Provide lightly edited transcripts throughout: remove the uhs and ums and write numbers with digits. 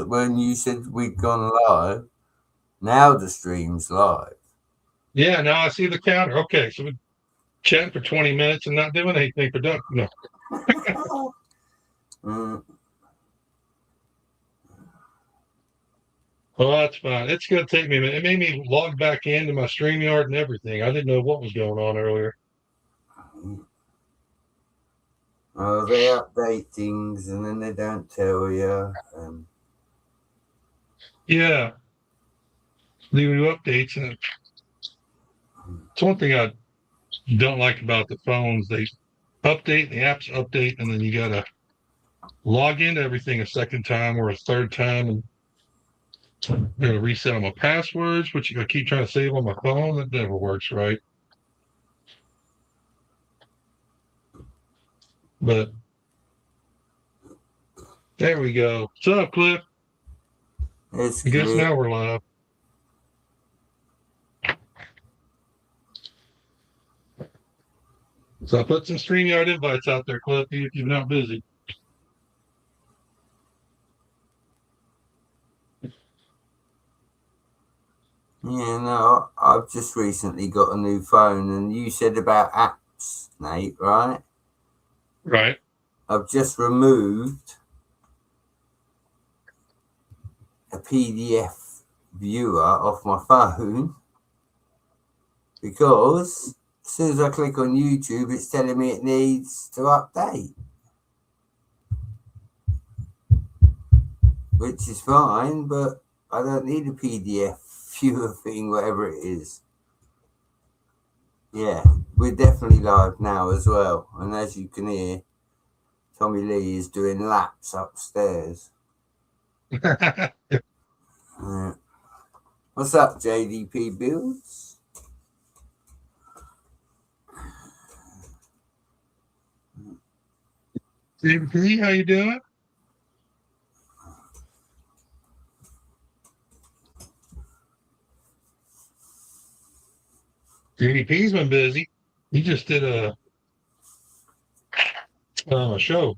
when you said we'd gone live, now the stream's live. Yeah, now I see the counter. Okay, so we're chatting for 20 minutes and not doing anything productive. No. Oh, that's fine. It's going to take me a minute. It made me log back into my StreamYard and everything. I didn't know what was going on earlier. Oh, they update things and then they don't tell you. Yeah. The new updates. And it's one thing I don't like about the phones. They update, the apps update, and then you got to log into everything a second time or a third time and reset all my passwords, which I keep trying to save on my phone. That never works right. But there we go. What's up, Cliff? I guess now we're live. So I put some StreamYard invites out there, Cliff, if you're not busy. Yeah, no, I've just recently got a new phone, and you said about apps, Nate, right? Right. I've just removed a PDF viewer off my phone because as soon as I click on YouTube, it's telling me it needs to update, which is fine, but I don't need a PDF viewer thing, whatever it is. Yeah, we're definitely live now as well. And as you can hear, Tommy Lee is doing laps upstairs. What's up, JDP Builds? JDP, how you doing? JDP's been busy. He just did a show.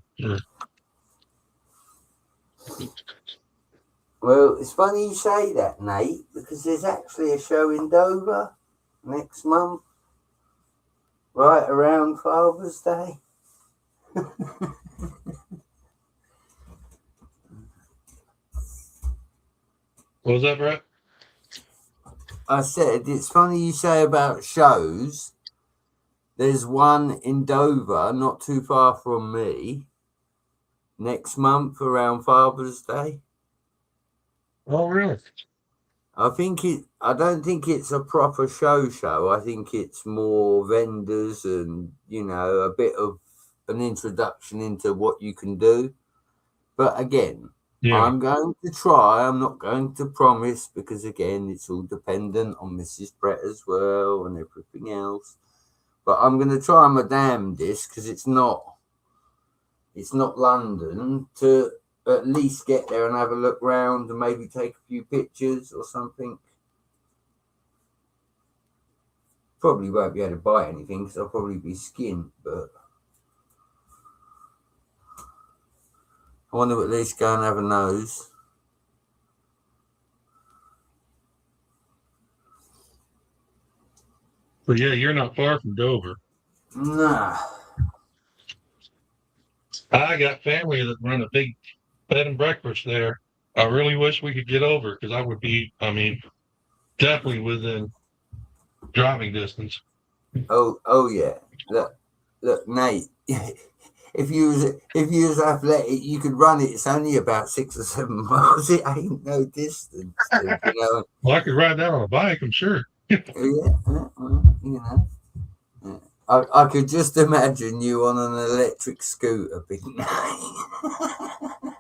Well, it's funny you say that, Nate, because there's actually a show in Dover next month, right around Father's Day. What was that, Brett? I said, it's funny you say about shows. There's one in Dover, not too far from me, next month around Father's Day. Oh, really? I don't think it's a proper show. I think it's more vendors and, a bit of an introduction into what you can do. But again, yeah. I'm going to try. I'm not going to promise because, again, it's all dependent on Mrs. Brett as well and everything else. But I'm going to try my damnedest because it's not London to at least get there and have a look round and maybe take a few pictures or something. Probably won't be able to buy anything because I'll probably be skint, but I want to at least go and have a nose. But yeah, you're not far from Dover. Nah. I got family that run a big bed and breakfast there. I really wish we could get over because I would be, definitely within driving distance. Oh yeah. Look, Nate. If you was athletic, you could run it. It's only about 6 or 7 miles. It ain't no distance. Well, I could ride that on a bike, I'm sure. I could just imagine you on an electric scooter, Big Nate.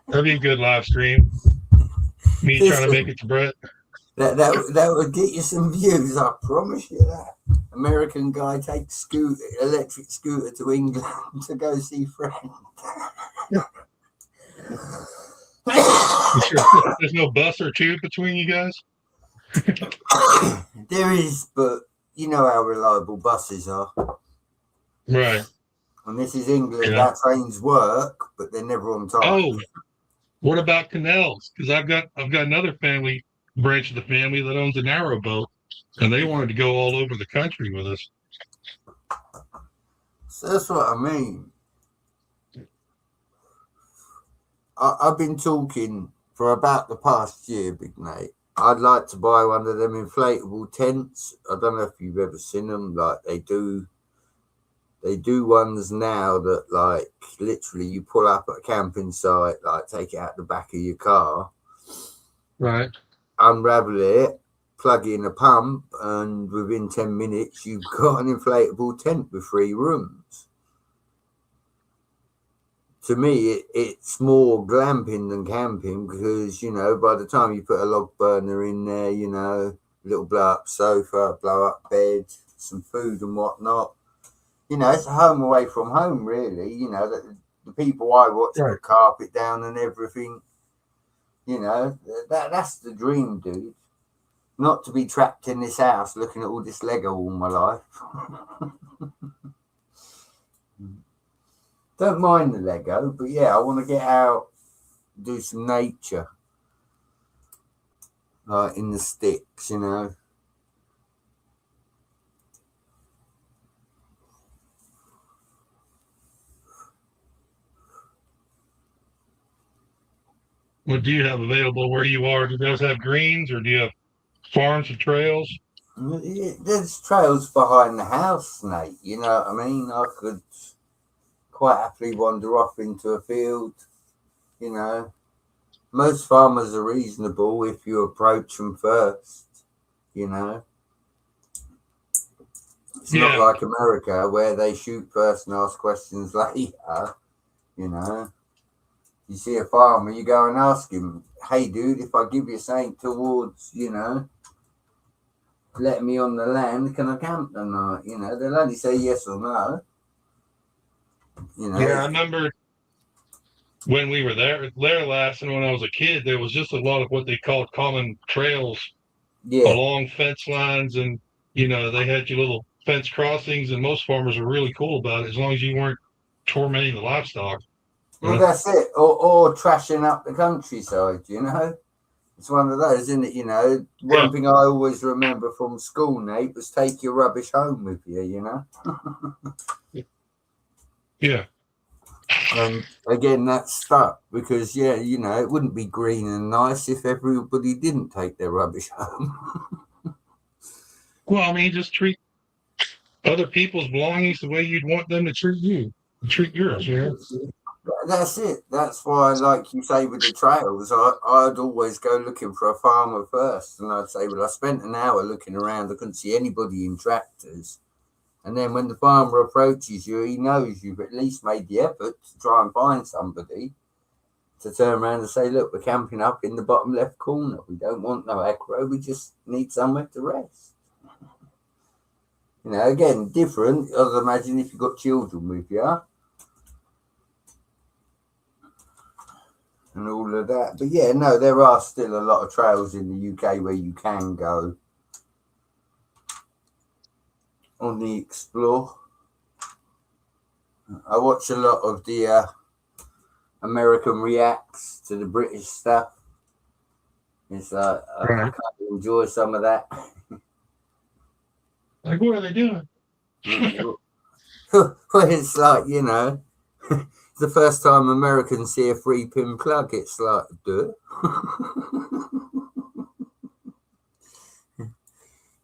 That'd be a good live stream. Me trying to make it to Brett. That would get you some views, I promise you that. American guy takes electric scooter to England to go see friend. There's no bus or tube between you guys? There is, but you know how reliable buses are. Right. And this is England. Yeah. Our trains work, but they're never on time. Oh, What about canals? Because I've got another family branch of the family that owns a narrowboat, and they wanted to go all over the country with us. So that's what I mean. I've been talking for about the past year, Big Nate. I'd like to buy one of them inflatable tents. I don't know if you've ever seen them. Like they do ones now that like literally you pull up at a camping site, like take it out the back of your car, Right. unravel it, plug in a pump, and within 10 minutes you've got an inflatable tent with 3 rooms. To me, it's more glamping than camping because, you know, by the time you put a log burner in there, you know, little blow up sofa, blow up bed, some food and whatnot, you know, it's a home away from home, really. You know, the people I watch Right. put carpet down and everything, you know, that's the dream, dude. Not to be trapped in this house looking at all this Lego all my life. Don't mind the Lego, but yeah, I want to get out, do some nature, like in the sticks, you know. What do you have available where you are? Do you guys have greens, or do you have farms or trails? There's trails behind the house, Nate. You know what I mean? I could quite happily wander off into a field, you know. Most farmers are reasonable if you approach them first, you know. It's not Yeah. like America where they shoot first and ask questions later, you know. You see a farmer, you go and ask him, hey, dude, if I give you something towards, you know, letting me on the land, can I camp tonight? You know, they'll only say yes or no, you Yeah, know. I remember when we were there last, and when I was a kid, there was just a lot of what they called common trails Yeah, along fence lines, and they had your little fence crossings, and most farmers were really cool about it as long as you weren't tormenting the livestock. well, Uh, that's it. Or trashing up the countryside, you know. It's one of those, isn't it? You know, yeah, one thing I always remember from school, Nate, was take your rubbish home with you, you know. yeah. And again, that stuck because, yeah, you know, it wouldn't be green and nice if everybody didn't take their rubbish home. Well, I mean, just treat other people's belongings the way you'd want them to treat you, treat yours. That's it. That's why, like you say, with the trails, I'd always go looking for a farmer first. And I'd say, well, I spent an hour looking around. I couldn't see anybody in tractors. And then when the farmer approaches you, he knows you've at least made the effort to try and find somebody to turn around and say, look, we're camping up in the bottom left corner. We don't want no aggro. We just need somewhere to rest. You know, again, different. I'd imagine if you've got children with you and all of that. But yeah, no, there are still a lot of trails in the UK where you can go on the explore. I watch a lot of the American reacts to the British stuff. It's like I Right. kind of enjoy some of that. Like, what are they doing? Well, it's like, you know, the first time Americans see a 3-pin plug, it's like, duh.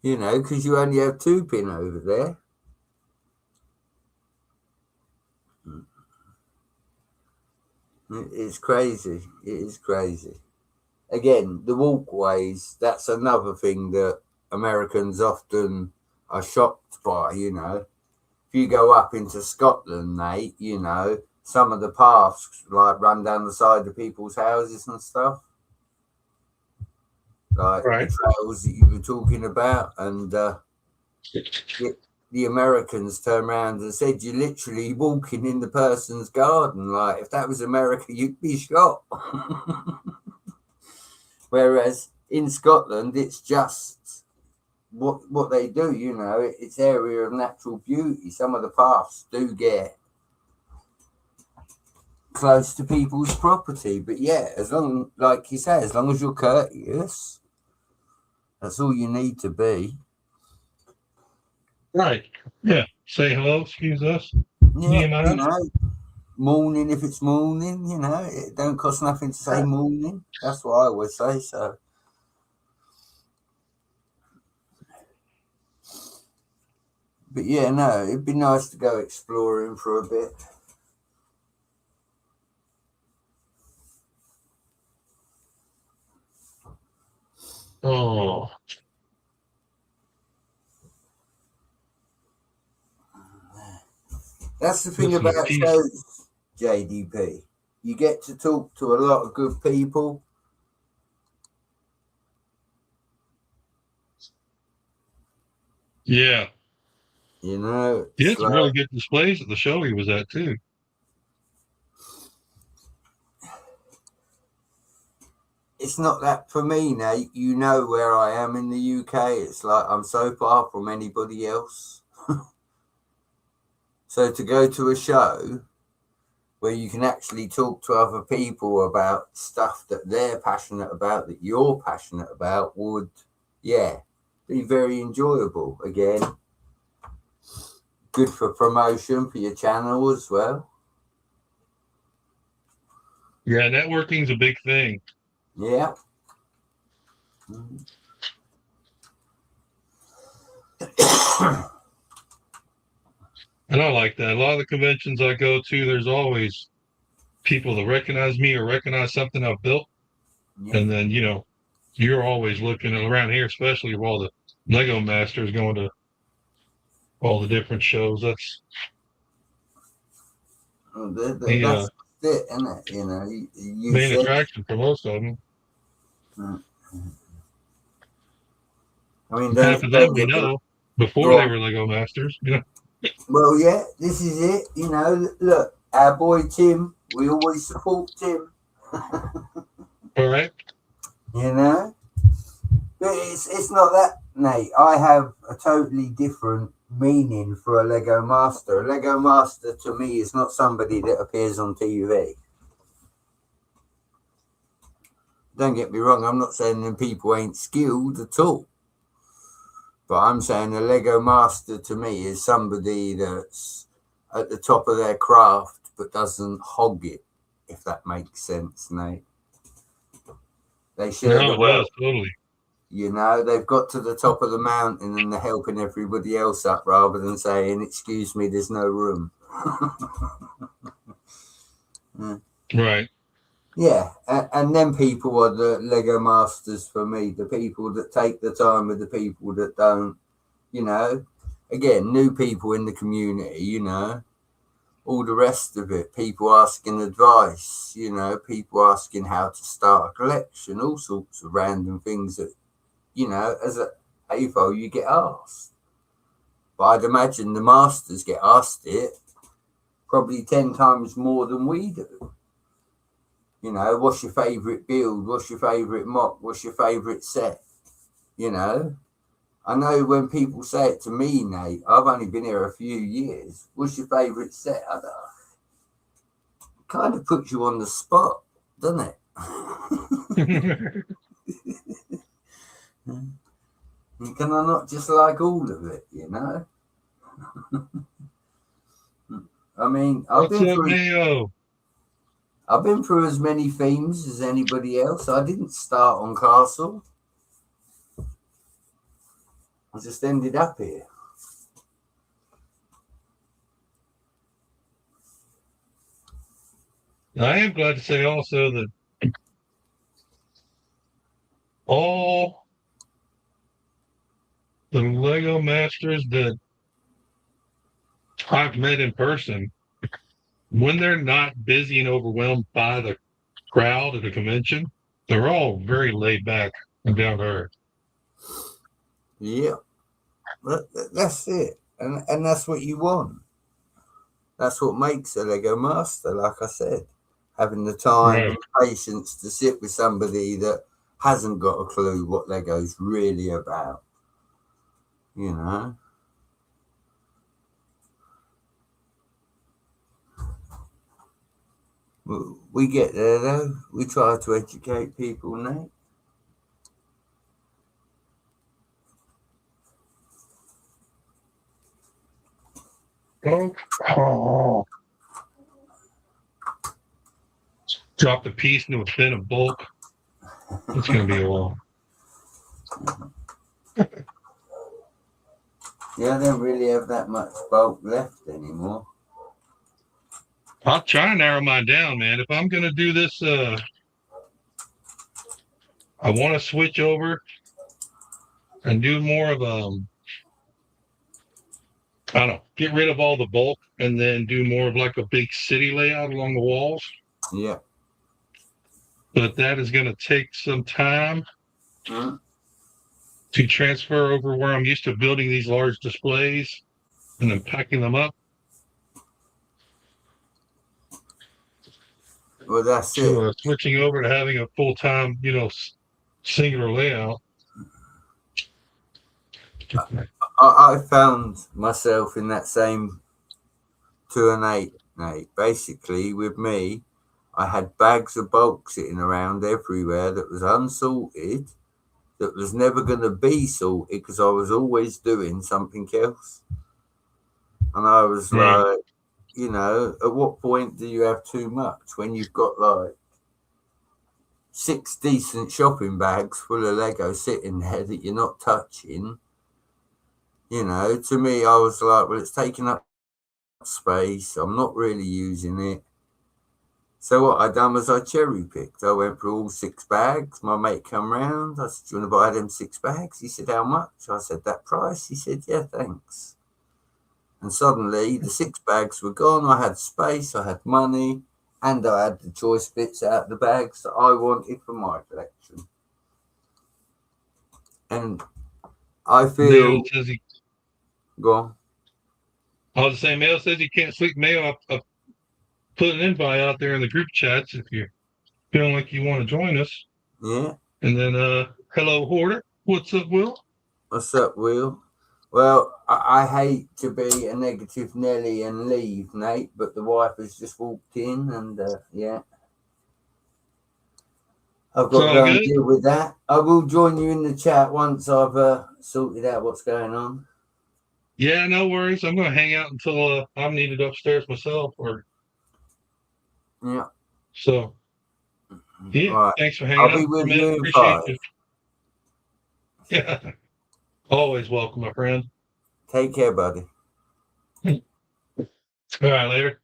You know, because you only have 2-pin over there. It's crazy. It is crazy. Again, the walkways, that's another thing that Americans often are shocked by, you know. If you go up into Scotland, Nate, you know, some of the paths like run down the side of people's houses and stuff. Like the Right. trails that you were talking about. And the Americans turned around and said, you're literally walking in the person's garden. Like, if that was America, you'd be shot. Whereas in Scotland, it's just what they do, you know, it's area of natural beauty. Some of the paths do get close to people's property. But yeah, as long, like you say, as long as you're courteous, that's all you need to be. Right. Yeah. Say hello, excuse us. Me Yeah, and my you house. know, morning if it's morning, you know, it don't cost nothing to say morning. That's what I always say. So, but yeah, no, it'd be nice to go exploring for a bit. Oh, That's the get thing some about peace. shows, JDP. You get to talk to a lot of good people. Yeah. You know, He it's had some like really good displays at the show he was at too. it's not that for me, Nate. You know where I am in the UK. It's like I'm so far from anybody else. So to go to a show where you can actually talk to other people about stuff that they're passionate about, that you're passionate about, would, yeah, be very enjoyable. Again, good for promotion for your channel as well. Yeah, networking's a big thing. Yeah. And I like that. A lot of the conventions I go to, there's always people that recognize me or recognize something I've built. Yeah. And then, you're always looking around here, especially with all the Lego Masters going to all the different shows. That's the That's it, isn't it? You know, you main said, attraction for most of them. mm, I mean, Half of don't them, get me before they wrong. were Lego Masters. Well, yeah, this is it. You know, look, our boy Tim, we always support Tim. All right. You know, but it's not that, Nate. I have a totally different meaning for a Lego Master. A Lego Master to me is not somebody that appears on TV. Don't get me wrong. I'm not saying them people ain't skilled at all. But I'm saying a Lego Master to me is somebody that's at the top of their craft but doesn't hog it, if that makes sense, Nate. They share No, the it does wealth. totally. You know, they've got to the top of the mountain and they're helping everybody else up rather than saying, excuse me, there's no room. Right. Yeah, and then people are the Lego masters for me, the people that take the time with the people that don't, you know. Again, new people in the community, you know, all the rest of it, people asking advice, you know, people asking how to start a collection, all sorts of random things that, you know, as a AVO you get asked. But I'd imagine the masters get asked it probably 10 times more than we do. You know, what's your favourite build? What's your favourite mock? What's your favourite set? You know, I know when people say it to me, Nate, I've only been here a few years. What's your favourite set? I don't, kind of puts you on the spot, doesn't it? Can I not just like all of it, you know? I mean, What's up, Mayo? I've been through as many themes as anybody else. I didn't start on Castle. I just ended up here. I am glad to say also that all the Lego Masters that I've met in person, when they're not busy and overwhelmed by the crowd at a convention, they're all very laid back and down to earth. Yeah, that's it. And that's what you want. That's what makes a Lego master, like I said. Having the time Right. and patience to sit with somebody that hasn't got a clue what Lego's really about. You know? We get there though. We try to educate people now. Oh, drop the piece into a bin of bulk. It's going to be a while. Yeah, I don't really have that much bulk left anymore. I'll try and narrow mine down, man. If I'm going to do this, I want to switch over and do more of I don't know, get rid of all the bulk and then do more of like a big city layout along the walls. Yeah. But that is going to take some time Mm. to transfer over where I'm used to building these large displays and then packing them up Well, that's it. to switching over to having a full-time, singular layout. I found myself in that same 2 and 8, Nate. Basically, with me, I had bags of bulk sitting around everywhere that was unsorted, that was never going to be sorted because I was always doing something else. And I was Right. like, at what point do you have too much when you've got like 6 decent shopping bags full of Lego sitting there that you're not touching? To me, I was like, well, it's taking up space. I'm not really using it. So what I done was I cherry picked. I went for all 6 bags. My mate come round. I said, "Do you want to buy them 6 bags?" He said, "How much?" I said, "That price." He said, "Yeah, thanks." And suddenly the 6 bags were gone. I had space, I had money, and I had the choice bits out of the bags that I wanted for my collection. And I Mail feel, says he, go on. I was saying, Mail says he can't sleep. Mail, I put an invite out there in the group chats if you're feeling like you want to join us. Yeah. And then, hello, Hoarder. What's up, Will? What's up, Will? Well, I hate to be a negative Nelly and leave, Nate, but the wife has just walked in, and yeah, I've It's got to all go and good. deal with that. I will join you in the chat once I've sorted out what's going on. Yeah, no worries. I'm going to hang out until I'm needed upstairs myself. Or Yeah. so. Yeah. Right. Thanks for hanging I'll out, be with man. you in Appreciate 5. you. Yeah. Always welcome, my friend. Take care, buddy. All right, later.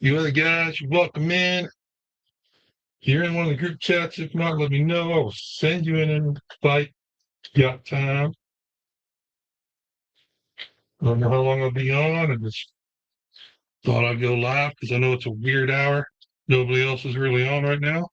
You other guys, you're welcome in. If you're in one of the group chats, if not, let me know. I will send you an invite. Got time. I don't know how long I'll be on. I just thought I'd go live because I know it's a weird hour. Nobody else is really on right now.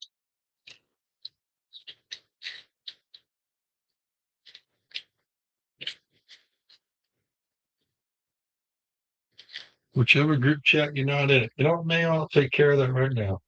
Whichever group chat you're not in. You know what, man? I'll take care of that right now.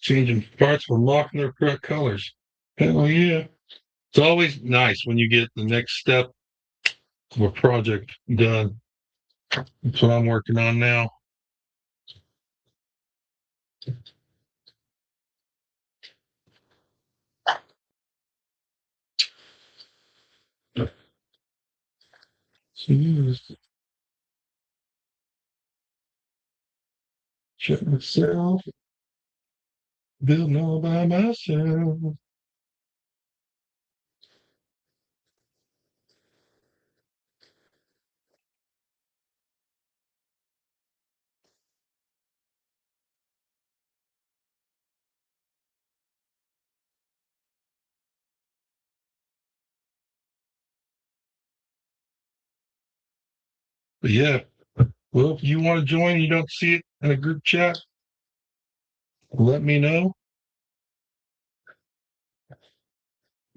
Changing parts for locking their correct colors. Hell yeah. It's always nice when you get the next step of a project done. That's what I'm working on now. Jeez. Check myself. Building all by myself. But yeah, well, if you want to join, you don't see it in a group chat, let me know.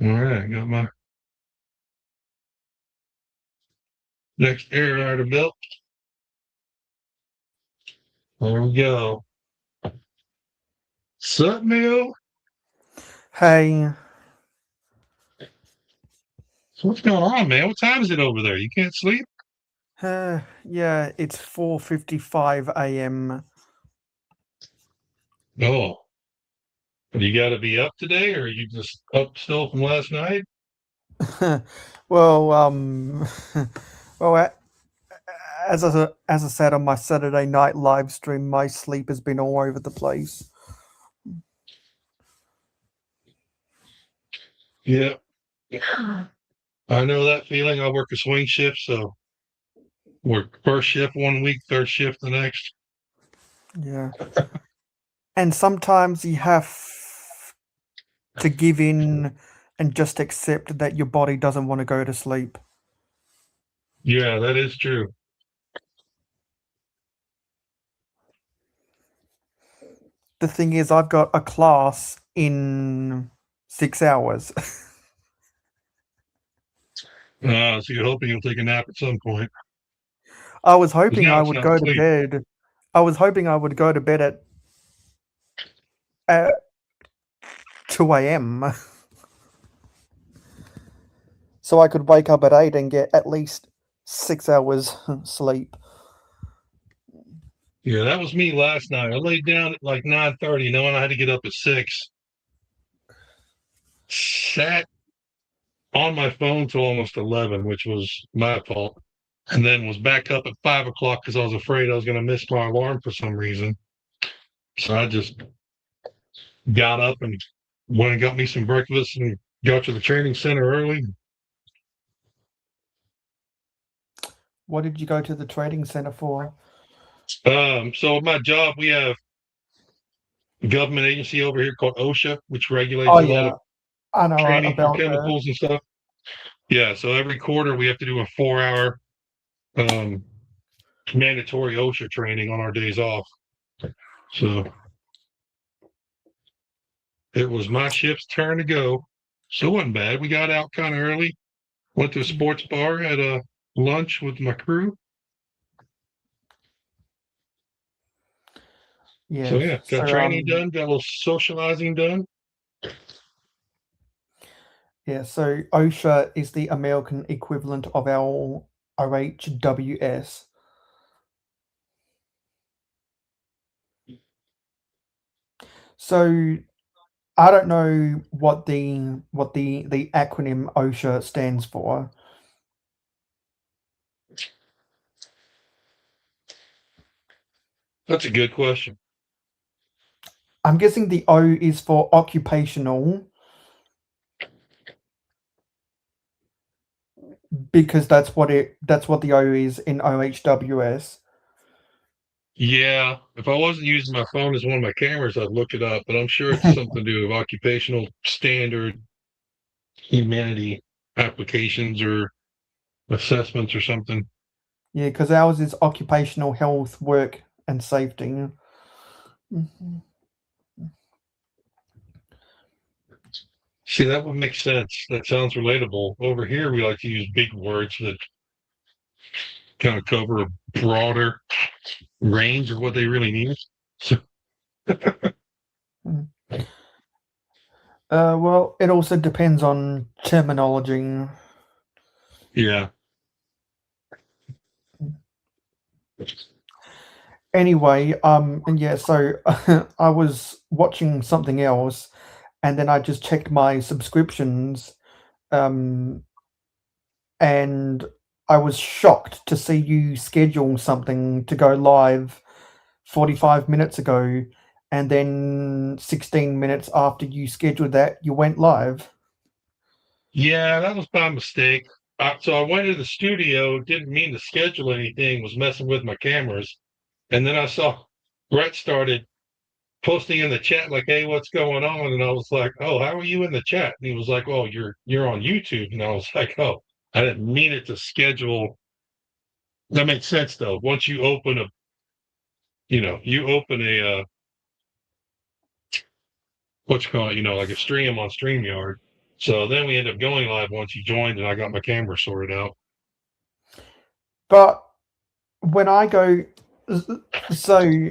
All right, got my next air rider built. There we go. Sup, Neil? Hey, So what's going on, man? What time is it over there? You can't sleep? yeah, it's 4:55 a.m. Oh, do you got to be up today, or are you just up still from last night? well, well, as I said on my Saturday night live stream, my sleep has been all over the place. Yeah, I know that feeling. I work a swing shift, so work first shift one week, third shift the next. Yeah, and sometimes you have to give in and just accept that your body doesn't want to go to sleep. Yeah, that is true. The thing is, I've got a class in 6 hours. So you're hoping you'll take a nap at some point. I was Because hoping now I it's would not go to sleep. bed. I was hoping I would go to bed at 2 a.m. so I could wake up at 8 and get at least 6 hours sleep. Yeah, that was me last night. I laid down at like 9:30, knowing I had to get up at 6. Sat on my phone till almost 11, which was my fault. And then was back up at 5 o'clock because I was afraid I was going to miss my alarm for some reason. So I just got up and went and got me some breakfast and got to the training center early. What did you go to the trading center for? So my job, we have a government agency over here called OSHA, which regulates Oh a lot yeah, of I know training for about that. chemicals and stuff. Yeah, so every quarter we have to do a 4-hour um, mandatory OSHA training on our days off. So it was my shift's turn to go. So it wasn't bad. We got out kind of early, went to a sports bar, had a lunch with my crew. So Yes. yeah, got So training done, got a little socializing done. yeah. So OSHA is the American equivalent of our OHWS. So I don't know what the acronym OSHA stands for. That's a good question. I'm guessing the O is for occupational because that's what the O is in OHWS. Yeah, if I wasn't using my phone as one of my cameras, I'd look it up, but I'm sure it's something to do with occupational standard humanity applications or assessments or something. Yeah, because ours is occupational health, work, and safety. Mhm. See, that would make sense. That sounds relatable. Over here, we like to use big words that kind of cover a broader range of what they really need. So, Well, it also depends on terminology. yeah. Anyway, and yeah, so I was watching something else, and then I just checked my subscriptions, um, and I was shocked to see you schedule something to go live 45 minutes ago, and then 16 minutes after you scheduled that, you went live. Yeah, that was my mistake. So I went to the studio, didn't mean to schedule anything, was messing with my cameras. And then I saw Brett started posting in the chat like, "Hey, what's going on?" And I was like, "Oh, how are you in the chat?" And he was like, "Oh, you're on YouTube." And I was like, "Oh, I didn't mean it to schedule That makes sense though. Once you open a, what you call it, like a stream on StreamYard. So then we end up going live once you joined, and I got my camera sorted out. But when I go, so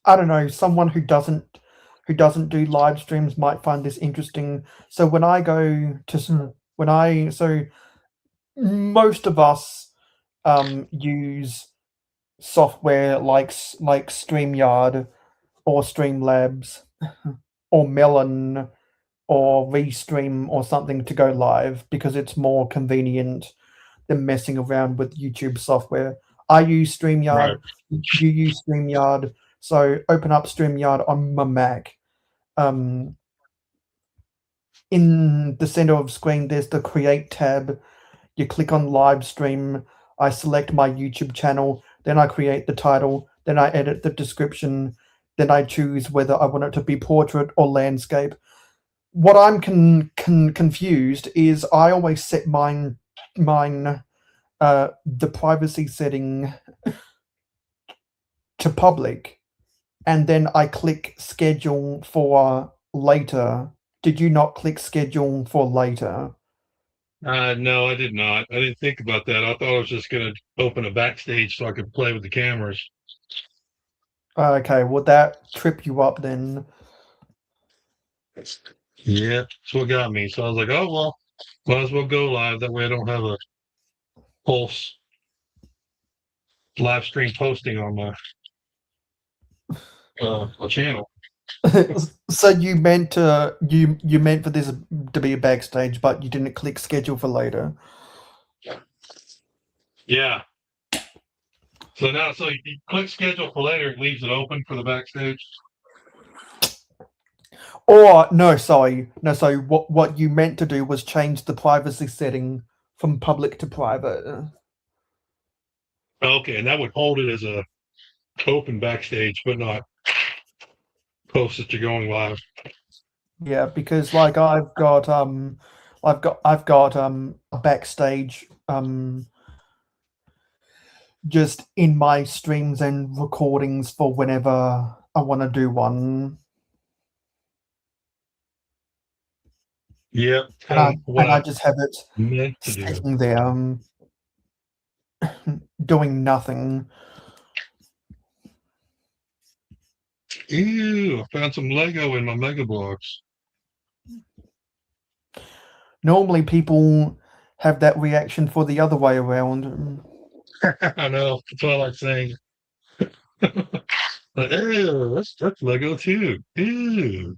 I don't know, someone who doesn't do live streams might find this interesting. So when I go to when I so most of us use software like StreamYard or Streamlabs or Melon or Restream or something to go live because it's more convenient than messing around with YouTube software. I use Right. StreamYard. You use StreamYard. So open up StreamYard on my Mac. In the center of screen, there's the Create tab. You click on Live Stream. I select my YouTube channel. Then I create the title. Then I edit the description. Then I choose whether I want it to be portrait or landscape. What I'm confused is I always set mine the privacy setting to public, and then I click schedule for later. Did you not click schedule for later? No, I did not. I didn't think about that. I thought I was just going to open a backstage so I could play with the cameras. Okay, would that trip you up then? Yeah, that's what got me. So I was like, oh, well, might as well go live. That way I don't have a false live stream posting on my channel. So you meant to you meant for this to be a backstage, but you didn't click schedule for later. Yeah. So now, so you click schedule for later, it leaves it open for the backstage. Or no, sorry. What you meant to do was change the privacy setting from public to private. Okay, and that would hold it as a open backstage, but not post that you're going live. Yeah, because like I've got a backstage just in my streams and recordings for whenever I want to do one. Yep, And what I I just have it meant to do. sitting there doing nothing. Ew, I found some Lego in my Mega Bloks. Normally people have that reaction for the other way around. I know, that's what I like saying. Like, ew, that's Lego too. Ew.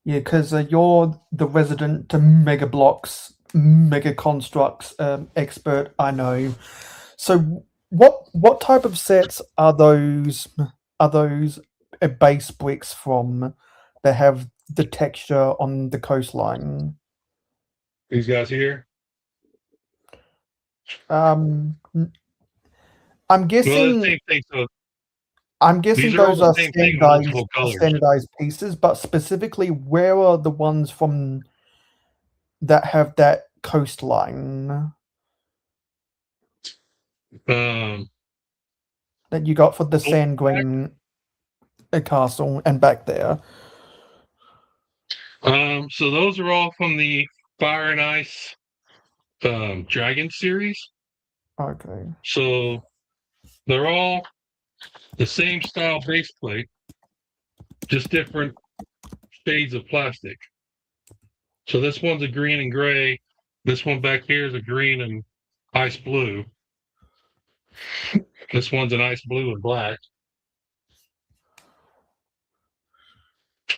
Yeah, because you're the resident Mega Blocks, Mega Constructs expert, I know. So, what type of sets are those? Are those base bricks from that have the texture on the coastline? These guys here? I'm Well, the guessing. same thing. So I'm these guessing are all those the are same thing in multiple colors. standardized pieces, but specifically, where are the ones from that have that coastline Um, that you got for the sand green castle and back there? so those are all from the Fire and Ice Dragon series. Okay. So they're all the same style base plate, just different shades of plastic. So this one's a green and gray. This one back here is a green and ice blue. This one's an ice blue and black.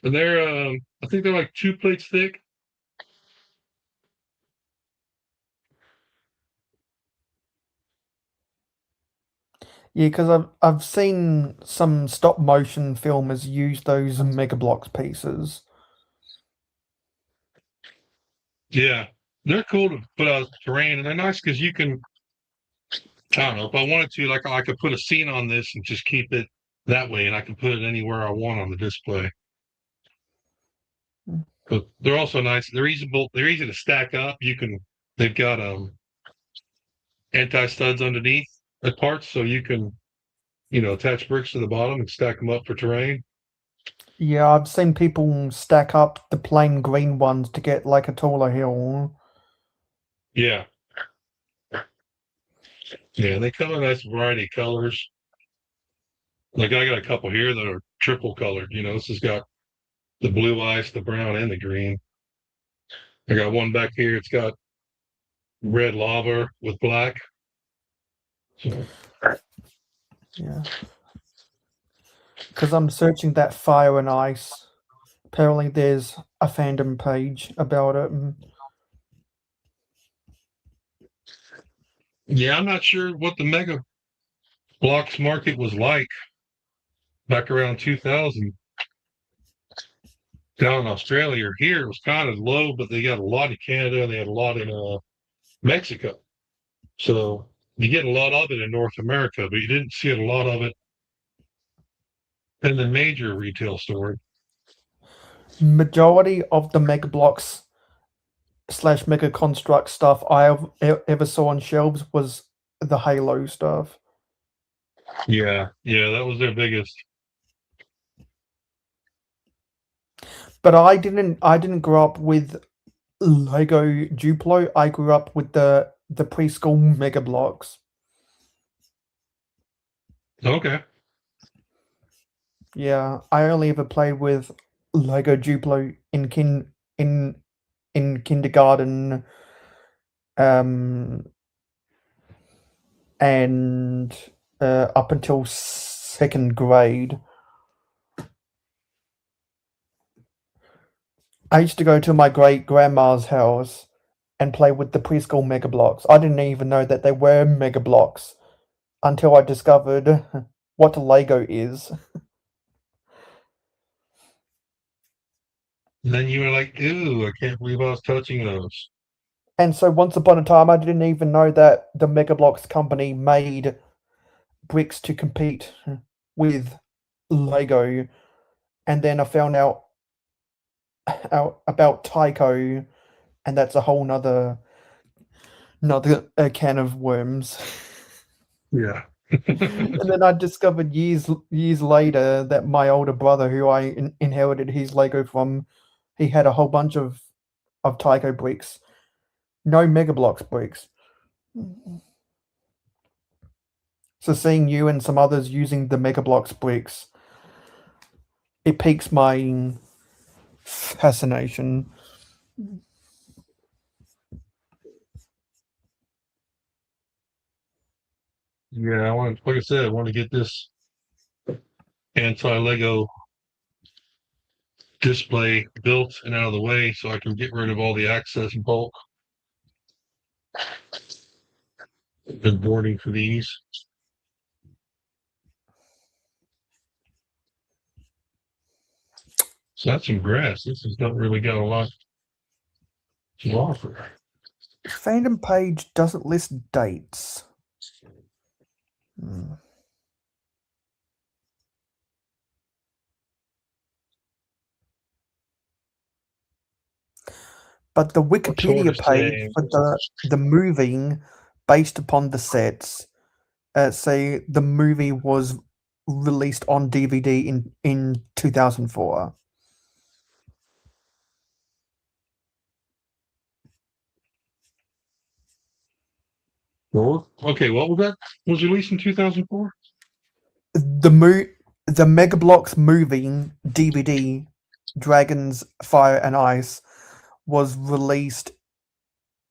And they're, I think they're like 2 plates thick. Yeah, because I've seen some stop motion filmers use those Mega Blocks pieces. Yeah, they're cool to put out terrain, and they're nice because you can. I don't know if I wanted to, like I could put a scene on this and just keep it that way, and I can put it anywhere I want on the display. But they're also nice. They're easy. They're easy to stack up. You can. They've got anti-studs underneath at parts, so you can, attach bricks to the bottom and stack them up for terrain. Yeah, I've seen people stack up the plain green ones to get like a taller hill. Yeah. Yeah, they come in a nice variety of colors. Like I got a couple here that are triple colored. This has got the blue ice, the brown, and the green. I got one back here. It's got red lava with black. So, Yeah. Because I'm searching that fire and ice. Apparently there's a fandom page about it. yeah, I'm not sure what the Mega Blocks market was like back around 2000 down in Australia or here. It was kind of low, but they got a lot in Canada. They had a lot in Mexico. So you get a lot of it in North America, but you didn't see a lot of it in the major retail stores. Majority of the Mega Blocks / Mega Construct stuff I ever saw on shelves was the Halo stuff. Yeah, that was their biggest. But I didn't grow up with Lego Duplo. I grew up with the preschool Mega Blocks. Okay. Yeah, I only ever played with Lego Duplo in kindergarten, and up until second grade. I used to go to my great grandma's house and play with the preschool Mega Blocks. I didn't even know that they were Mega Blocks until I discovered what Lego is. And then you were like, "Ooh, I can't believe I was touching those." And so once upon a time, I didn't even know that the Mega Blocks company made bricks to compete with Lego. And then I found out about Tycho, and that's a whole nother can of worms. Yeah. And then I discovered years later that my older brother, who I inherited his Lego from, he had a whole bunch of Tycho bricks, no Mega Blocks bricks. So seeing you and some others using the Mega Blocks bricks, it piques my fascination. Yeah, like I said, I want to get this anti-Lego display built and out of the way so I can get rid of all the access bulk and boarding for these. So that's some grass. This has not really got a lot to offer. Fandom page doesn't list dates. But the Wikipedia page for the movie, based upon the sets, say the movie was released on DVD in 2004. Well, okay, what was that? Was released in 2004? The Mega Bloks movie DVD, Dragons, Fire and Ice, was released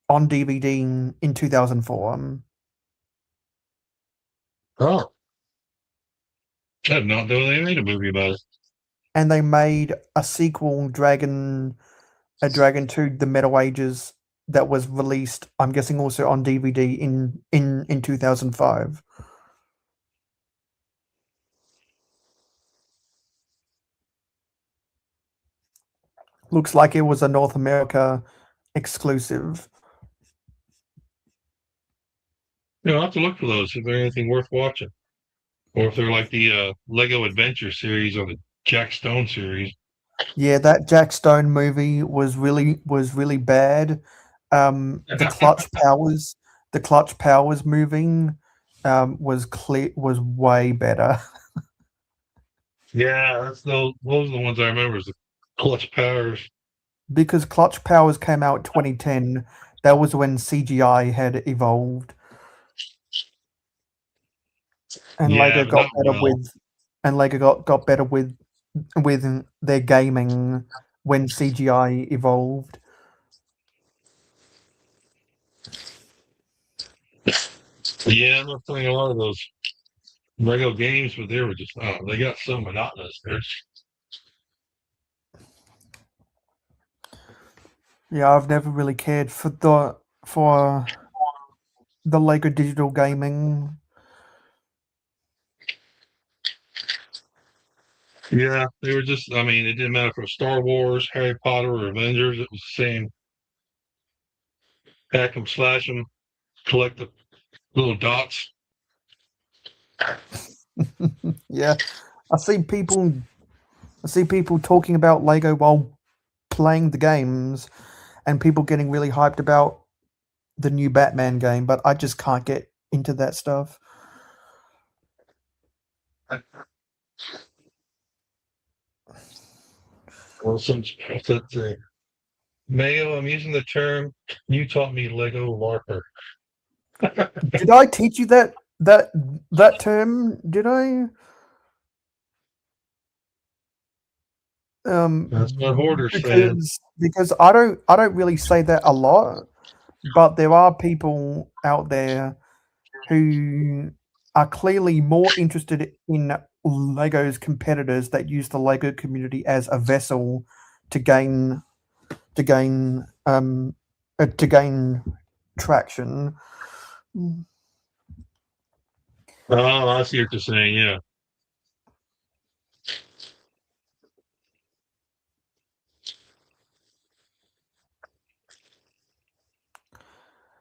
on DVD in 2004. Oh. I did not know they made a movie about it. And they made a sequel, Dragon 2, The Middle Ages, that was released, I'm guessing, also on DVD in 2005. Looks like it was a North America exclusive. I'll have to look for those if they're anything worth watching. Or if they're like the Lego Adventure series or the Jack Stone series. Yeah, that Jack Stone movie was really bad. The clutch powers the clutch powers moving was way better. Yeah, those are the ones I remember. Is the clutch powers. Because clutch powers came out 2010. That was when CGI had evolved, and Yeah, Lego but got not better well. got better with their gaming when CGI evolved. Yeah, I'm not playing a lot of those Lego games, but they were just they got so monotonous. Yeah, I've never really cared for the Lego digital gaming. Yeah, they were just. I mean, it didn't matter if it was Star Wars, Harry Potter, or Avengers. It was the same. Hack 'em, slash 'em, collect the little dots. Yeah, I see people talking about Lego while playing the games, and people getting really hyped about the new Batman game, but I just can't get into that stuff. Well, that's a Mayo. I'm using the term you taught me, Lego LARPer. Did I teach you that term? Did I? That's what hoarder's saying. Because I don't really say that a lot, but there are people out there who are clearly more interested in Lego's competitors that use the Lego community as a vessel to gain to gain to gain traction. Oh, I see what you're saying. Yeah.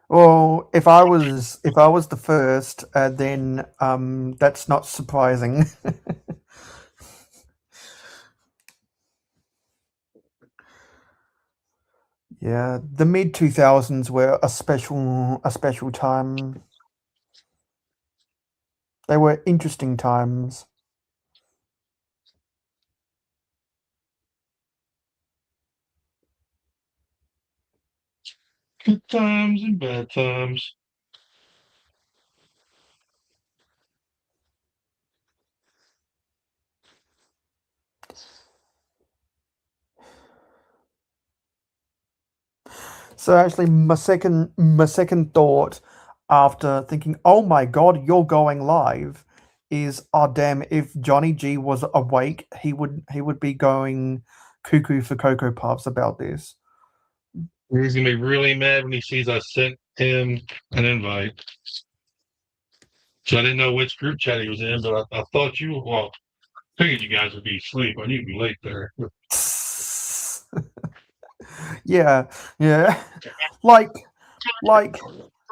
Well, if I was the first, then that's not surprising. Yeah, the mid 2000s were a special time. They were interesting times. Good times and bad times. So actually, my second thought after thinking, "Oh my God, you're going live," is, "Oh damn! If Johnny G was awake, he would be going cuckoo for Cocoa Puffs about this." He's gonna be really mad when he sees I sent him an invite. So I didn't know which group chat he was in, but I thought you. Well, figured you guys would be asleep. I knew you'd be late there. Yeah, yeah, like like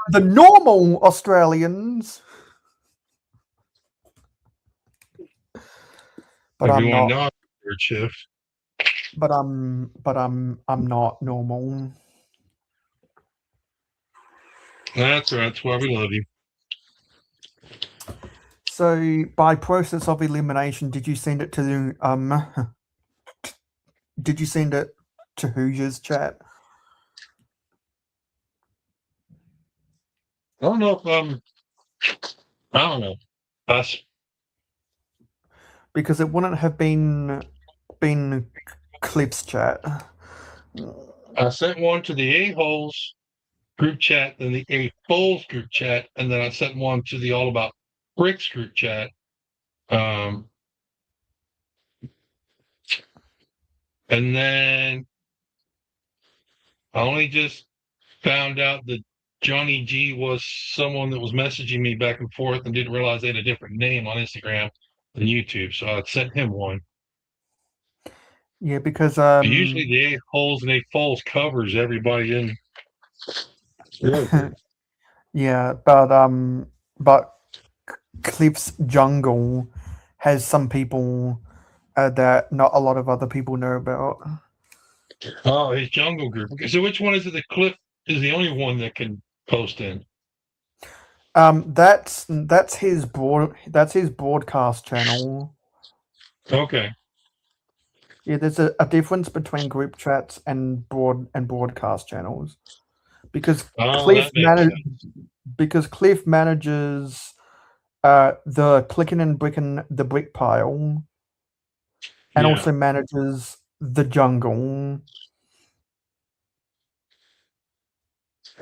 the normal Australians, but I'm Everyone not. not third shift. But I'm not normal. That's right. That's why we love you. So by process of elimination, did you send it to did you send it to Hoosiers chat? I don't know if I don't know. Us. Because it wouldn't have been Clips chat. I sent one to the A-holes group chat, then the A-foles group chat, and then I sent one to the All About Bricks group chat. Um, and then I only just found out that Johnny G was someone that was messaging me back and forth and didn't realize they had a different name on Instagram than YouTube. So I sent him one. Yeah, because But usually the A-holes and A-foles covers everybody in the other group. yeah, but Clips Jungle has some people that not a lot of other people know about. Oh, his jungle group. Okay, so which one is it that Cliff is the only one that can post in? That's his broadcast channel. Okay. Yeah, there's a difference between group chats and broadcast channels because Oh, that makes sense. Cliff manages the clicking and bricking the brick pile and Yeah. also manages the jungle.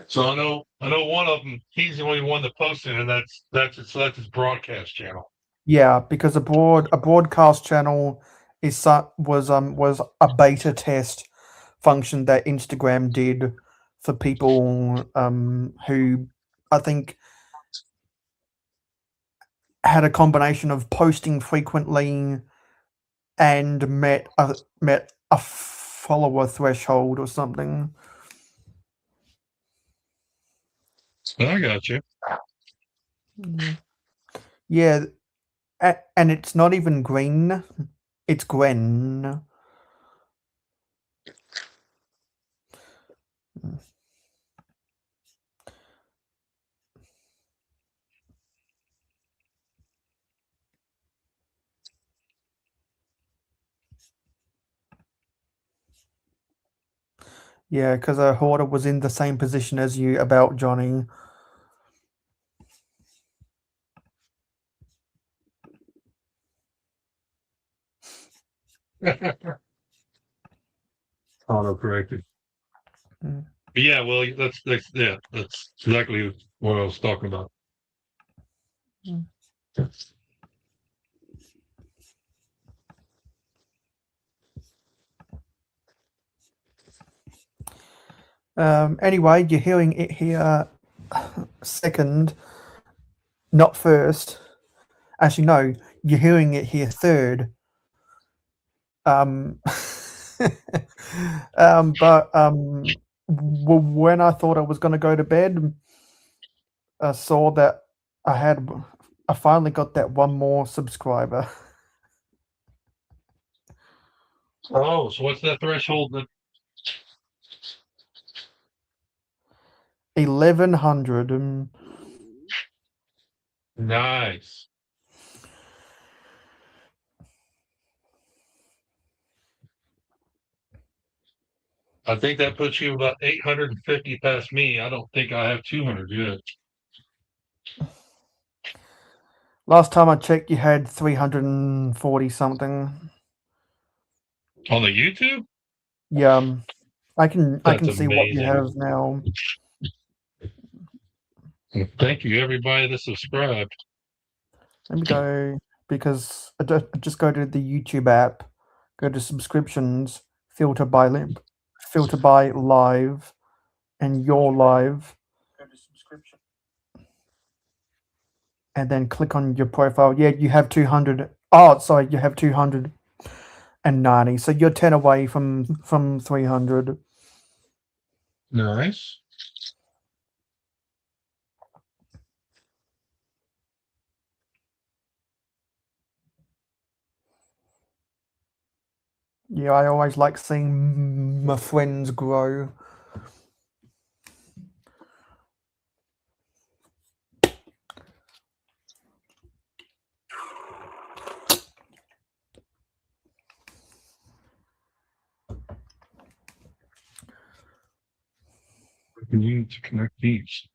So I know one of them. He's the only one that posted, and that's his broadcast channel. Yeah, because a broadcast channel was a beta test function that Instagram did for people who I think had a combination of posting frequently and met a follower threshold or something. I got you. Yeah, and it's not even green; it's Gwen. Yeah, because Hoarder was in the same position as you about Johnny. Auto corrected. Mm. Yeah, well, that's exactly what I was talking about. Mm. Anyway, you're hearing it here second, not first. Actually, no, you're hearing it here third. Um, but when I thought I was going to go to bed, I saw that I finally got that one more subscriber. Oh, so what's that threshold? 1,100. Nice. I think that puts you about 850 past me. I don't think I have 200 yet. Last time I checked, you had 340 something. On the YouTube? Yeah, I That's can see what you amazing. have now. Thank you, everybody that subscribed. Let me go because I just go to the YouTube app, go to subscriptions, filter by live, and your live. Go to subscription, and then click on your profile. Yeah, you have 200. Oh, sorry, you have 290. So you're 10 away from 300. Nice. Yeah, I always like seeing my friends grow. You need to connect these.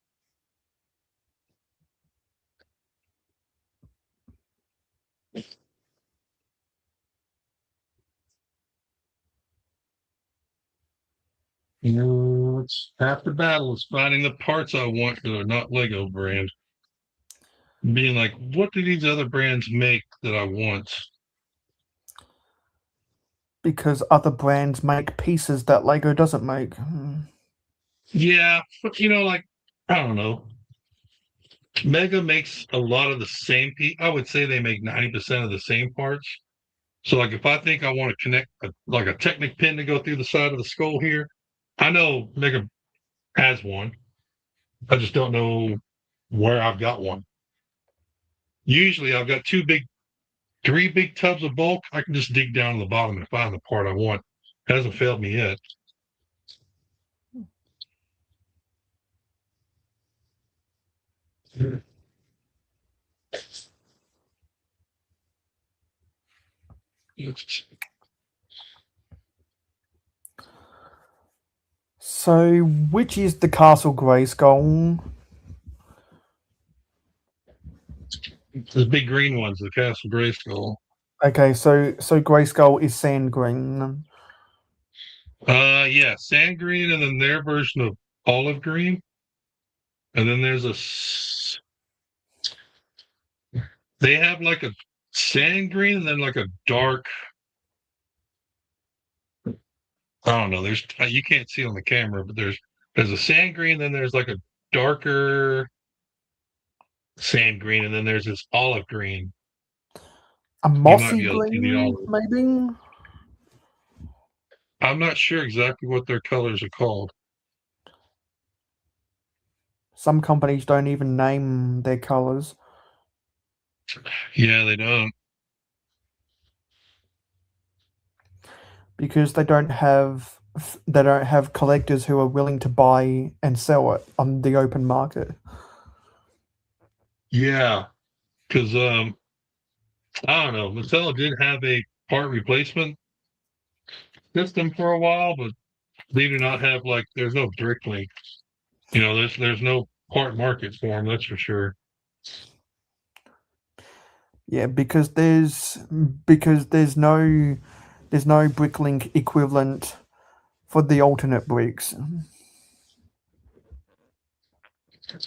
You know, it's half the battle is finding the parts I want that are not Lego brand. Being like, what do these other brands make that I want? Because other brands make pieces that Lego doesn't make. Yeah, but like, I don't know. Mega makes a lot of the same I would say they make 90% of the same parts. So, like, if I think I want to connect a Technic pin to go through the side of the skull here, I know Mega has one. I just don't know where I've got one. Usually, I've got three big tubs of bulk. I can just dig down to the bottom and find the part I want. It hasn't failed me yet. So, which is the Castle Grayskull? The big green ones, the Castle Grayskull. Okay, so Grayskull is sand green. Yeah, sand green, and then their version of olive green, and then there's they have like a sand green, and then like a dark. I don't know. There's you can't see on the camera, but there's a sand green, then there's like a darker sand green, and then there's this olive green. A You might mossy be able to see the green, olive. maybe? I'm not sure exactly what their colors are called. Some companies don't even name their colors Yeah, they don't. because they don't have collectors who are willing to buy and sell it on the open market. Yeah, because I don't know. Mattel did have a part replacement system for a while, but they do not have like there's no brick link. There's no part market for them. That's for sure. Yeah, because there's no Bricklink equivalent for the alternate bricks.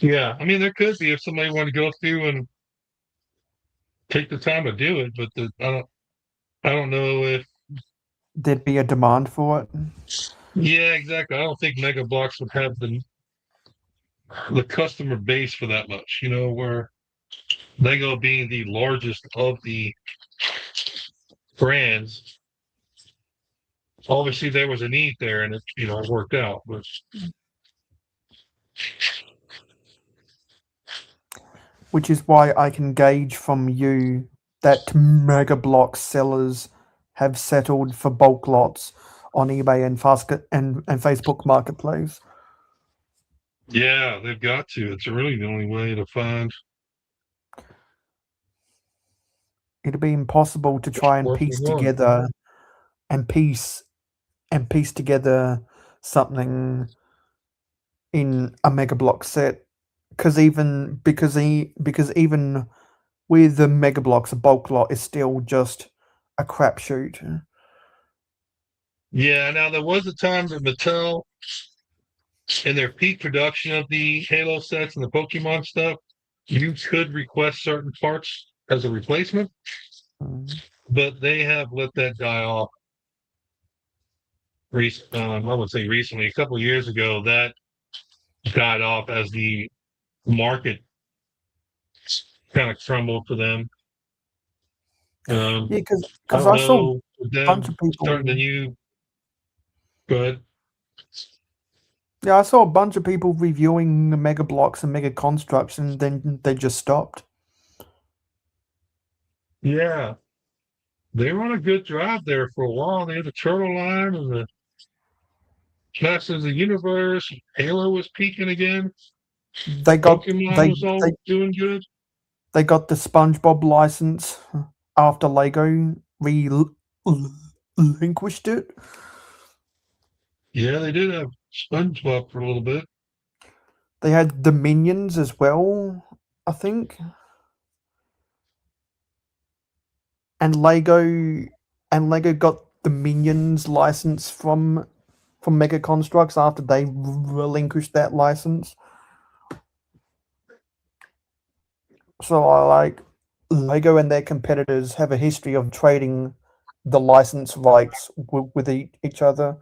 Yeah, I mean there could be if somebody wanted to go through and take the time to do it, but I don't know if. There'd be a demand for it. Yeah, exactly. I don't think Mega Bloks would have the customer base for that much. Where Lego being the largest of the brands, obviously there was a need there, and it worked out. But Which is why I can gauge from you that Mega Block sellers have settled for bulk lots on eBay and Facebook Marketplace. yeah, they've got to. It's really the only way to find. It'd be impossible to try and Working piece one. together and piece together something in a Mega Block set because even with the Mega Blocks, a bulk lot is still just a crapshoot. Yeah, now there was a time that Mattel, in their peak production of the Halo sets and the Pokemon stuff, you could request certain parts as a replacement, but they have let that die off. I would say recently, a couple of years ago, that died off as the market kind of crumbled for them. Yeah, I because don't I saw know a bunch them of people. starting the new. Good. Yeah, I saw a bunch of people reviewing the Mega Blocks and Mega Constructs, and then they just stopped. Yeah, they were on a good drive there for a while. They had the Turtle line and the Masters of the Universe. Halo was peaking again. They got Pokemon was all doing good. they got the SpongeBob license after Lego relinquished it. Yeah, they did have SpongeBob for a little bit. They had the Minions as well, I think. And Lego got the Minions license from Mega Constructs after they relinquished that license. So I like Lego and their competitors have a history of trading the license rights with each other.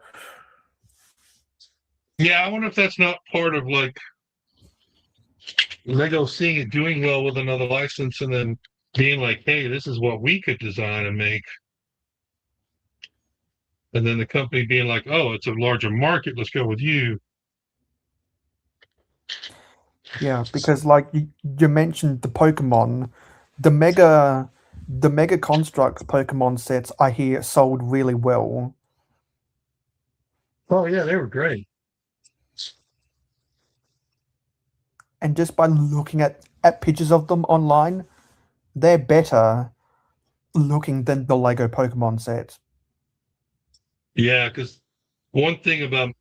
Yeah, I wonder if that's not part of like Lego seeing it doing well with another license and then being like, hey, this is what we could design and make. And then the company being like, oh, it's a larger market. Let's go with you. Yeah, because like you mentioned the Pokemon, the Mega Constructs Pokemon sets I hear sold really well. Oh, yeah, they were great. And just by looking at pictures of them online, they're better looking than the Lego Pokemon sets. Yeah, because one thing about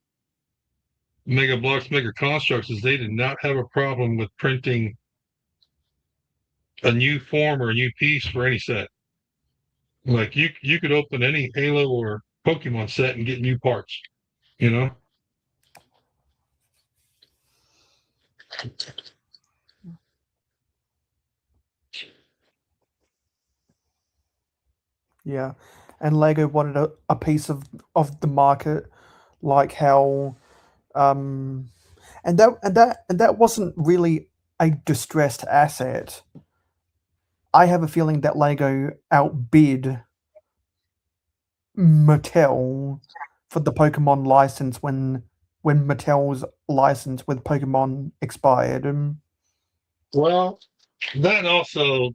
Mega Blocks, Mega Constructs is they did not have a problem with printing a new form or a new piece for any set. Like you could open any Halo or Pokemon set and get new parts, you know? Yeah, and Lego wanted a piece of the market, like how, um, and that wasn't really a distressed asset. I have a feeling that Lego outbid Mattel for the Pokemon license when Mattel's license with Pokemon expired. Well, that also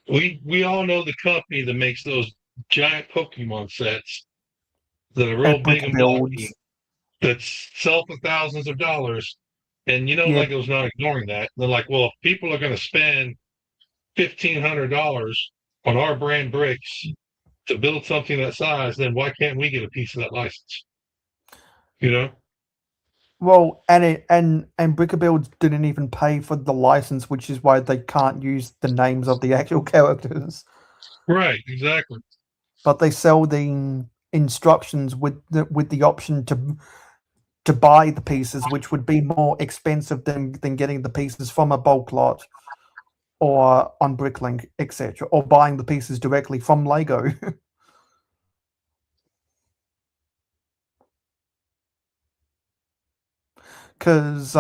we all know the company that makes those giant Pokemon sets that are real At big Brick and Builds, bulky that sell for thousands of dollars. And yeah, Lego's not ignoring that. They're like, well, if people are going to spend $1,500 on our brand bricks to build something that size, then why can't we get a piece of that license? You know? well, and Brick Builds didn't even pay for the license, which is why they can't use the names of the actual characters. Right, exactly. But they sell the instructions with the option to buy the pieces, which would be more expensive than getting the pieces from a bulk lot or on Bricklink, etc., or buying the pieces directly from Lego. Because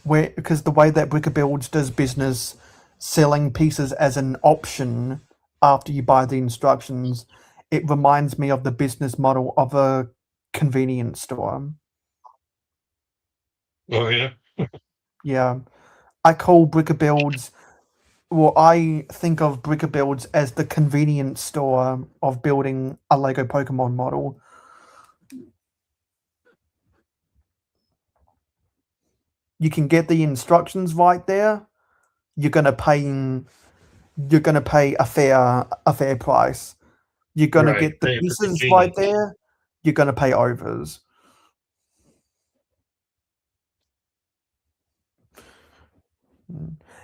because the way that Bricker Builds does business, selling pieces as an option after you buy the instructions, it reminds me of the business model of a convenience store. Oh yeah. Yeah, I call Bricker Builds. Well, I think of Bricker Builds as the convenience store of building a Lego Pokemon model. You can get the instructions right there. You're gonna pay. You're gonna pay a fair price. You're gonna Right. get the Paying for pieces right convenience. there. You're gonna pay overs.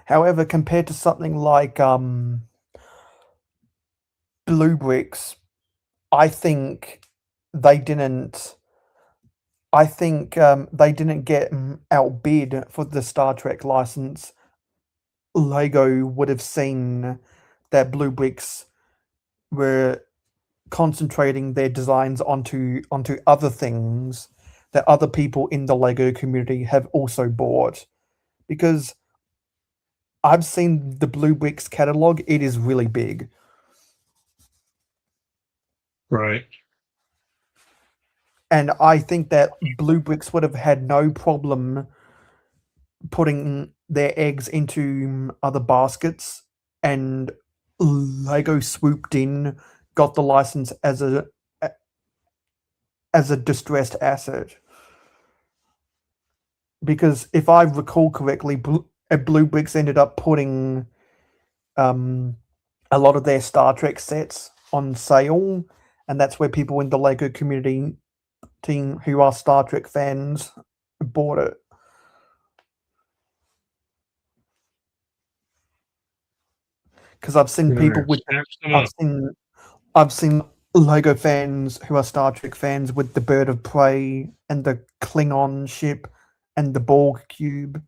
However, compared to something like Blue Bricks, I think they didn't. I think they didn't get outbid for the Star Trek license. Lego would have seen that Blue Bricks were concentrating their designs onto other things that other people in the Lego community have also bought. Because I've seen the Blue Bricks catalog, it is really big. Right. And I think that Blue Bricks would have had no problem putting their eggs into other baskets, and Lego swooped in, got the license as a distressed asset. Because if I recall correctly, Blue Bricks ended up putting a lot of their Star Trek sets on sale, and that's where people in the Lego community team who are Star Trek fans bought it. Because I've seen people Right. with Snaps them I've up. seen I've seen Lego fans who are Star Trek fans with the Bird of Prey and the Klingon ship and the Borg cube.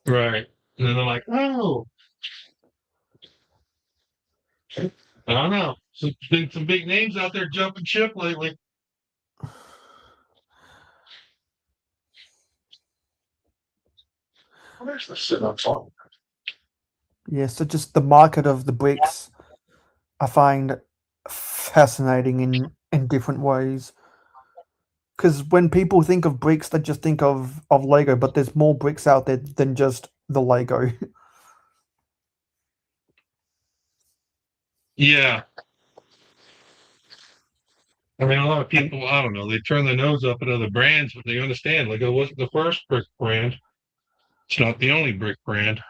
Right. And then they're like, oh, I don't know. So been some big names out there jumping ship lately. Where's the shit I'm talking? Yeah, so just the market of the bricks I find fascinating in different ways. Because when people think of bricks, they just think of Lego, but there's more bricks out there than just the Lego. Yeah. I mean, a lot of And people, I don't know, they turn their nose up at other brands, but they understand. Lego wasn't the first brick brand. It's not the only brick brand.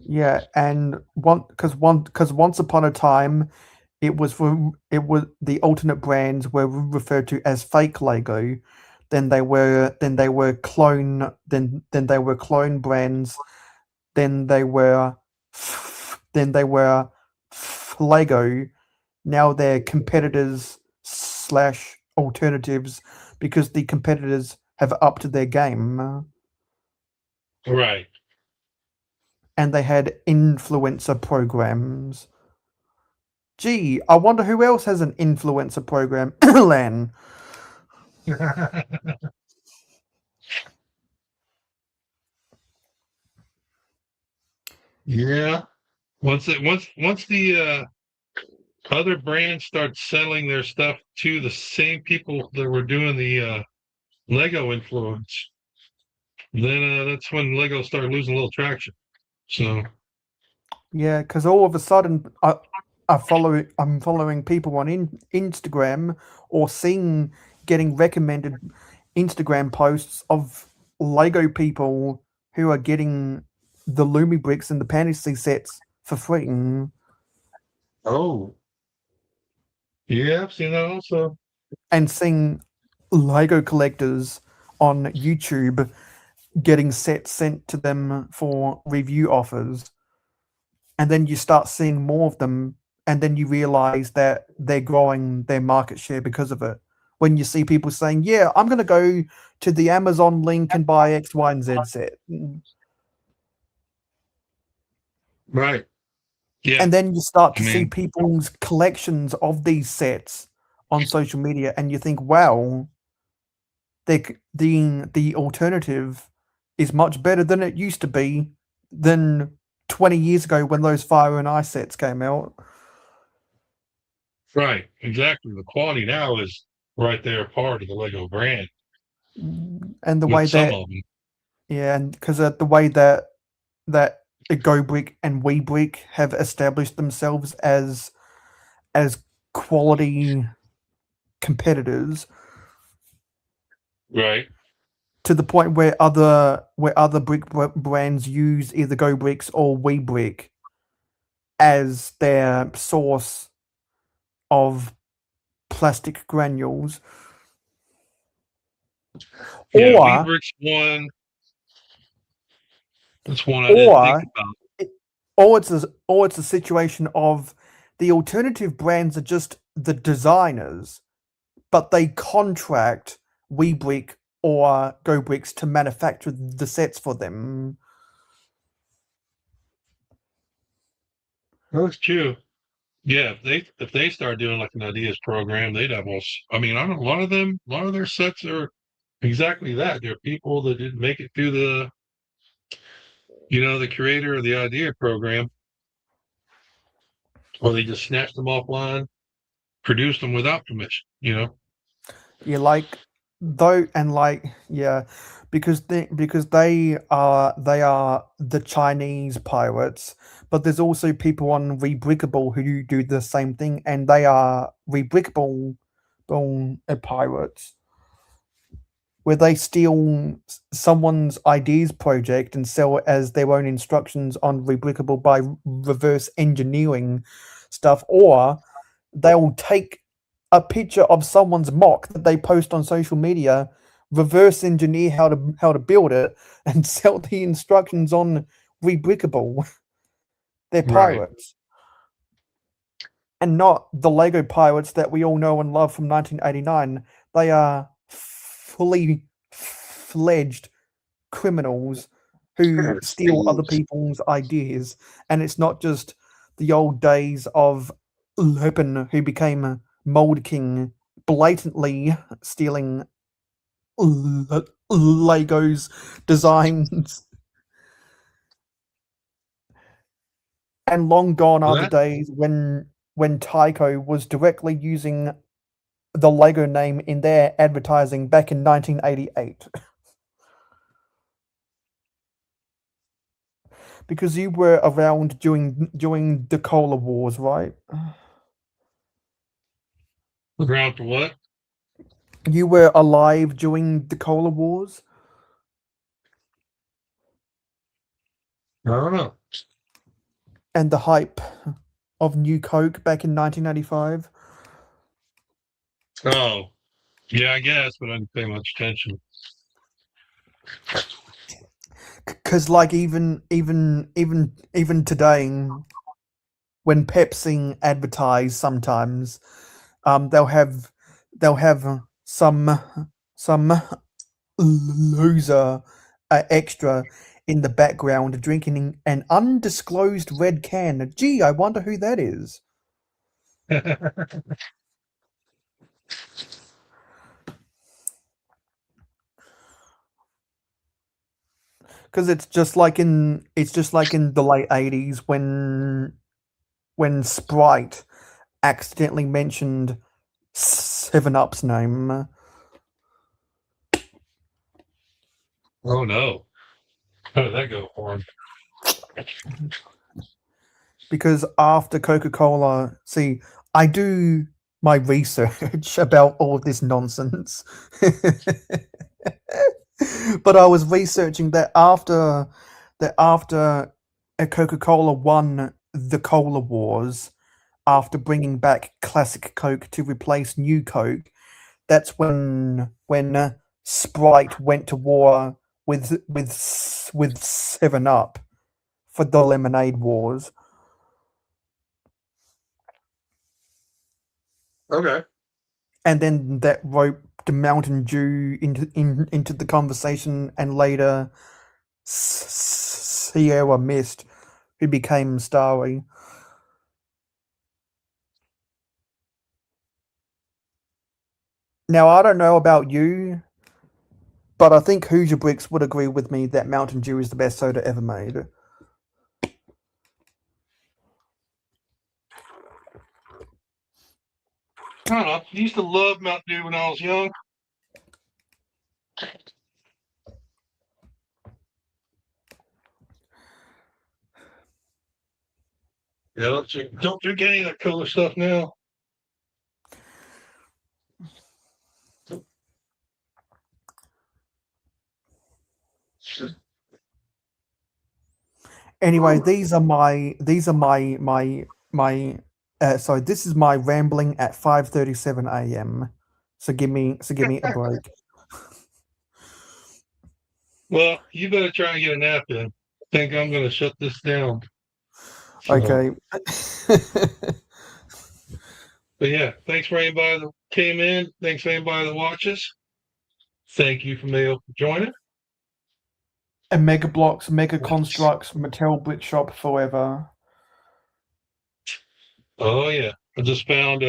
yeah, and because once upon a time, it was the alternate brands were referred to as fake Lego. Then they were clone brands. Then they were Lego. Now they're competitors slash alternatives because the competitors have upped their game Right. and they had influencer programs. Gee, I wonder who else has an influencer program, Lan. Yeah. Once the other brands start selling their stuff to the same people that were doing the Lego influence, then that's when Lego started losing a little traction. So, Yeah, because all of a sudden, I'm following people on Instagram or seeing getting recommended Instagram posts of Lego people who are getting the Lumi bricks and the fantasy sets for free, oh, yeah, I've seen that also. and seeing Lego collectors on YouTube getting sets sent to them for review offers. And then you start seeing more of them, and then you realize that they're growing their market share because of it. When you see people saying, "Yeah, I'm going to go to the Amazon link and buy X, Y, and Z set," Right. Yeah. and then you start I to see mean, people's collections of these sets on social media, and you think, "Wow, the alternative is much better than it used to be than 20 years ago when those Fire and Ice sets came out." right. Exactly. The quality now is right there, part of the Lego brand And the with way some that of them. Yeah, and because the way that GoBrick and WeBrick have established themselves as quality competitors Right. to the point where other brands use either GoBricks or WeBrick as their source of plastic granules, Yeah. or Weebrick's one. That's one I didn't think or about. it, or it's a situation of the alternative brands are just the designers but they contract WeBrick or GoBricks to manufacture the sets for them. That's true. Yeah, if they start doing like an ideas program, they'd have most. I mean, I don't. A lot of their sets are exactly that. They're people that didn't make it through the, the creator of the idea program, or they just snatched them offline, produced them without permission. Yeah, like though, and like yeah, because they are the Chinese pirates, but there's also people on Rebrickable who do the same thing, and they are Rebrickable pirates, where they steal someone's ideas project and sell it as their own instructions on Rebrickable by reverse engineering stuff, or they'll take a picture of someone's mock that they post on social media, reverse engineer how to build it, and sell the instructions on Rebrickable. They're Right. pirates, and not the Lego pirates that we all know and love from 1989. They are fully fledged criminals who steal other people's ideas, and it's not just the old days of Lupin, who became a Mold King, blatantly stealing Lego's designs. And long gone Well, are the that days when Tyco was directly using the Lego name in their advertising back in 1988. Because you were around during the Cola Wars, right? Around for what? You were alive during the Cola Wars I don't know. and the hype of New Coke back in 1995. Oh, yeah, I guess, but I didn't pay much attention. Because, like, even today, when Pepsi advertise, sometimes they'll have some loser extra in the background drinking an undisclosed red can. Gee, I wonder who that is. Because it's just like in the late 80s when Sprite accidentally mentioned 7-Up's name. Oh no. How did that go for him? Because after Coca-Cola, see, I do my research about all of this nonsense. But I was researching that after Coca-Cola won the Cola Wars, after bringing back classic Coke to replace new Coke, that's when Sprite went to war with 7-Up for the Lemonade Wars. Okay. And then that roped Mountain Dew into the conversation, and later Sierra Mist, who became Starry. Now, I don't know about you, but I think Hoosier Bricks would agree with me that Mountain Dew is the best soda ever made. I don't know. I used to love Mountain Dew when I was young. Yeah, don't drink any of that cooler stuff now. Anyway, these are my so this is my rambling at 5:37 a.m. So give me a break. Well, you better try and get a nap in. I think I'm going to shut this down. So, Okay. but yeah, thanks for anybody that came in. Thanks for anybody that watches. Thank you for Mayo for joining. And Mega Blocks, Mega Constructs, Mattel Brick Shop forever. Oh yeah, I just found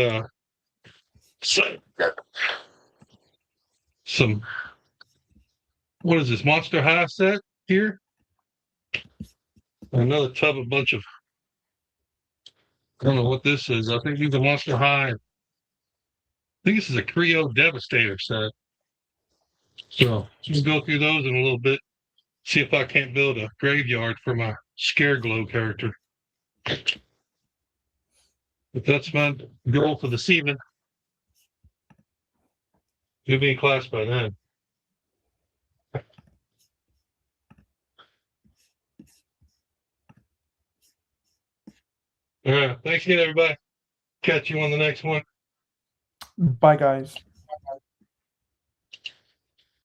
some what is this Monster High set here? Another tub, a bunch of I don't know what this is. I think these are Monster High. I think this is a Creo Devastator set. So we'll go through those in a little bit. See if I can't build a graveyard for my Scare Glow character. But that's my goal for this evening. You'll be in class by then. All right. Thanks again, everybody. Catch you on the next one. Bye, guys.